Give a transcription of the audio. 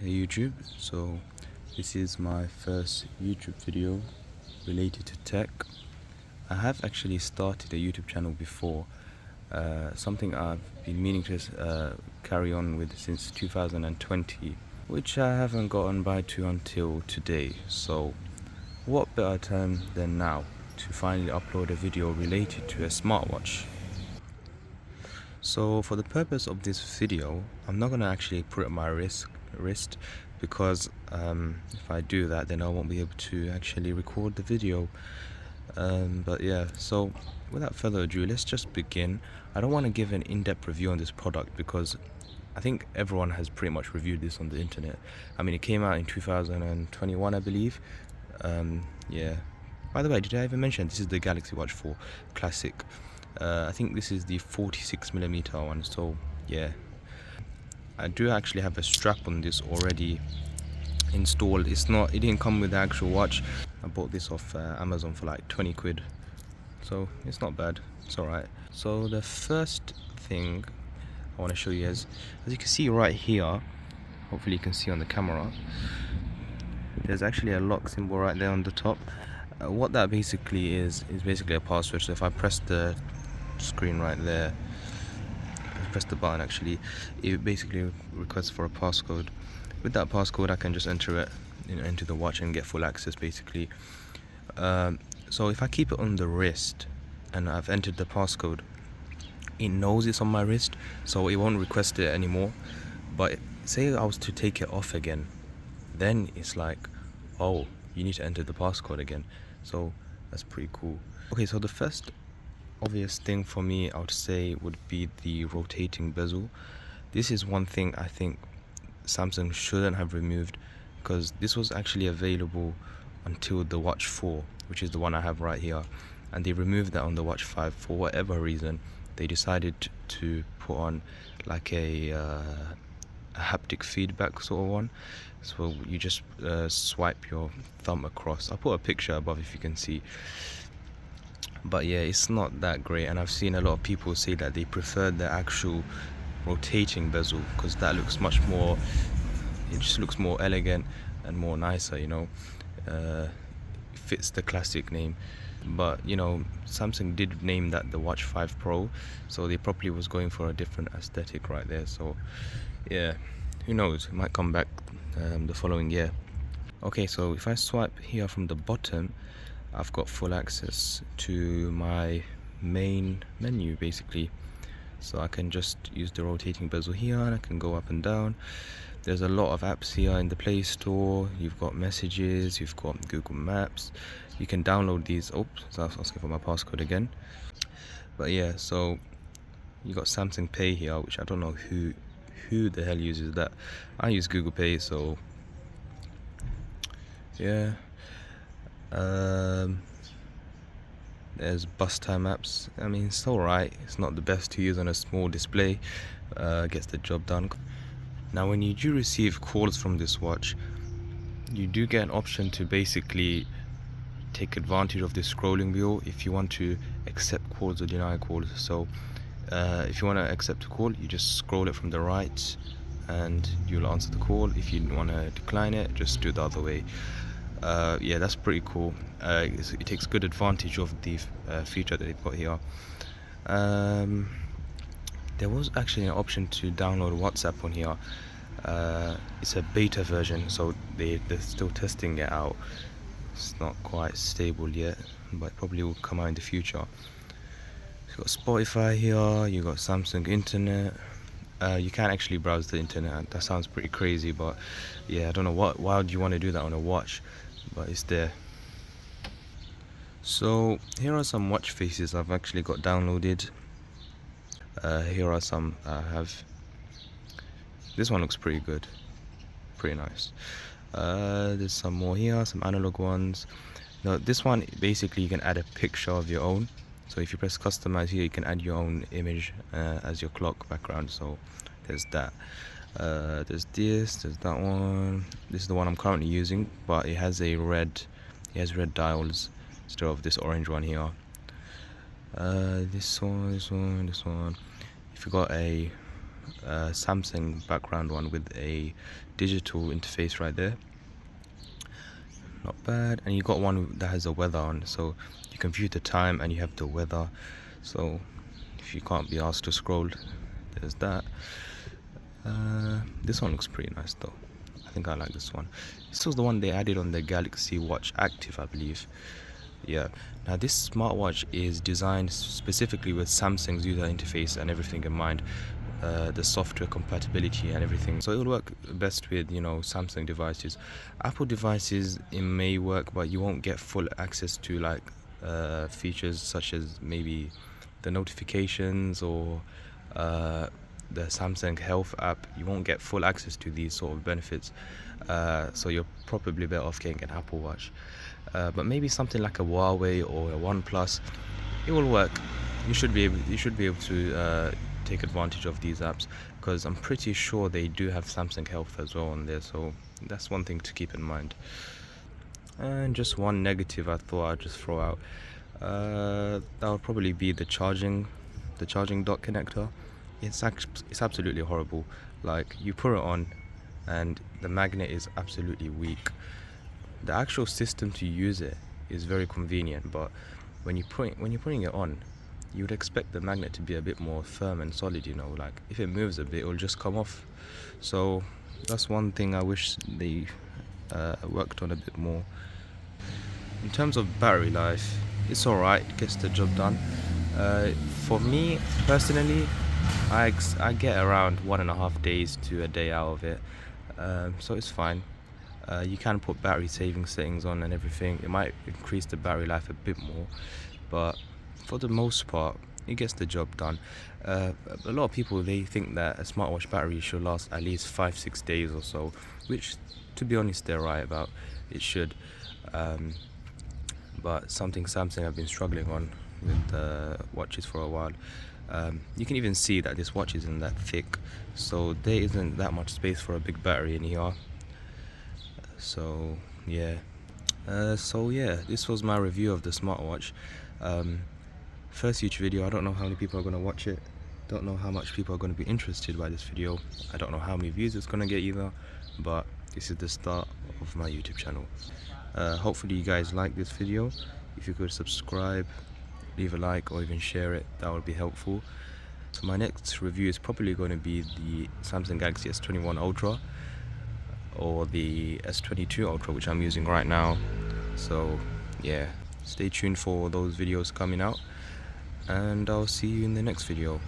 Hey YouTube, so this is my first YouTube video related to tech. I have actually started a YouTube channel before, something I've been meaning to carry on with since 2020, which I haven't gotten by to until today. So what better time than now to finally upload a video related to a smartwatch. So for the purpose of this video, I'm not going to actually put it at my wrist because if I do that, then I won't be able to actually record the video. But yeah, so without further ado, let's just begin. I don't want to give an in-depth review on this product because I think everyone has pretty much reviewed this on the internet. I mean, it came out in 2021, I believe. Yeah. By the way, did I even mention this is the Galaxy Watch 4 Classic? I think this is the 46mm one, so yeah. I do actually have a strap on this already installed. It didn't come with the actual watch. I bought this off Amazon for like 20 quid, so it's not bad, it's alright. So the first thing I want to show you is, as you can see right here, hopefully you can see on the camera, there's actually a lock symbol right there on the top. What that basically is basically a password. So if I press the screen right there, press the button, actually it basically requests for a passcode. With that passcode I can just enter it into the watch and get full access basically. So if I keep it on the wrist and I've entered the passcode, it knows it's on my wrist, so it won't request it anymore. But say I was to take it off again, then it's like, oh, you need to enter the passcode again. So that's pretty cool. Okay, so the first obvious thing for me, I would say, would be the rotating bezel. This is one thing I think Samsung shouldn't have removed, because this was actually available until the Watch 4, which is the one I have right here, and they removed that on the Watch 5 for whatever reason. They decided to put on like a haptic feedback sort of one, so you just swipe your thumb across. I'll put a picture above if you can see. But yeah, it's not that great, and I've seen a lot of people say that they prefer the actual rotating bezel because that looks much more, it just looks more elegant and more nicer, you know. Fits the classic name. But you know, Samsung did name that the Watch 5 Pro, so they probably was going for a different aesthetic right there. So yeah, who knows, it might come back the following year. Okay, so if I swipe here from the bottom, I've got full access to my main menu basically. So I can just use the rotating bezel here and I can go up and down. There's a lot of apps here in the Play Store. You've got messages, you've got Google Maps. You can download these. Oops, so I was asking for my passcode again. But yeah, so you got Samsung Pay here, which I don't know who the hell uses that. I use Google Pay, so yeah. There's bus time apps. I mean, it's alright. It's not the best to use on a small display. Gets the job done. Now when you do receive calls from this watch, you do get an option to basically take advantage of the scrolling wheel if you want to accept calls or deny calls. So if you want to accept a call, you just scroll it from the right and you'll answer the call. If you want to decline it, just do it the other way. Yeah, that's pretty cool. It takes good advantage of the feature that they've got here. There was actually an option to download WhatsApp on here. It's a beta version, so they're still testing it out. It's not quite stable yet, but it probably will come out in the future. You've got Spotify here, you got Samsung Internet. You can actually browse the internet. That sounds pretty crazy, but yeah, I don't know why would you want to do that on a watch, but it's there. So here are some watch faces I've actually got downloaded. Here are some I have. This one looks pretty good, pretty nice. There's some more here, some analog ones. Now this one, basically you can add a picture of your own. So if you press customize here, you can add your own image as your clock background. So there's that. There's this, there's that one. This is the one I'm currently using, but it has red dials instead of this orange one here. This one. If you got a Samsung background one with a digital interface right there. Not bad. And you got one that has the weather on, so you can view the time and you have the weather. So if you can't be asked to scroll, there's that. This one looks pretty nice though. I think I like this one. This was the one they added on the Galaxy Watch Active, I believe. Yeah. Now this smartwatch is designed specifically with Samsung's user interface and everything in mind. The software compatibility and everything, so it will work best with, you know, Samsung devices. Apple devices, it may work, but you won't get full access to like features such as maybe the notifications or the Samsung Health app. You won't get full access to these sort of benefits, so you're probably better off getting an Apple Watch. But maybe something like a Huawei or a OnePlus, it will work. You should be able to take advantage of these apps, because I'm pretty sure they do have Samsung Health as well on there, so that's one thing to keep in mind. And just one negative I thought I'd just throw out, that would probably be the charging dock connector. It's absolutely horrible. Like, you put it on and the magnet is absolutely weak. The actual system to use it is very convenient, but when you're putting it on, you would expect the magnet to be a bit more firm and solid, you know, like if it moves a bit, it will just come off. So that's one thing I wish they worked on a bit more. In terms of battery life, it's alright, gets the job done. For me personally, I get around 1.5 days to a day out of it, so it's fine. You can put battery saving settings on and everything. It might increase the battery life a bit more, but for the most part, it gets the job done. A lot of people, they think that a smartwatch battery should last at least 5-6 days or so, which, to be honest, they're right about. It should. But something Samsung have been struggling on with watches for a while. You can even see that this watch isn't that thick, so there isn't that much space for a big battery in here. So yeah. This was my review of the smartwatch. First YouTube video. I don't know how many people are going to watch it. Don't know how much people are going to be interested by this video. I don't know how many views it's going to get either, but this is the start of my YouTube channel. Hopefully you guys like this video. If you could subscribe, leave a like, or even share it, that would be helpful. So my next review is probably going to be the Samsung Galaxy S21 Ultra or the S22 Ultra, which I'm using right now. So yeah, stay tuned for those videos coming out, and I'll see you in the next video.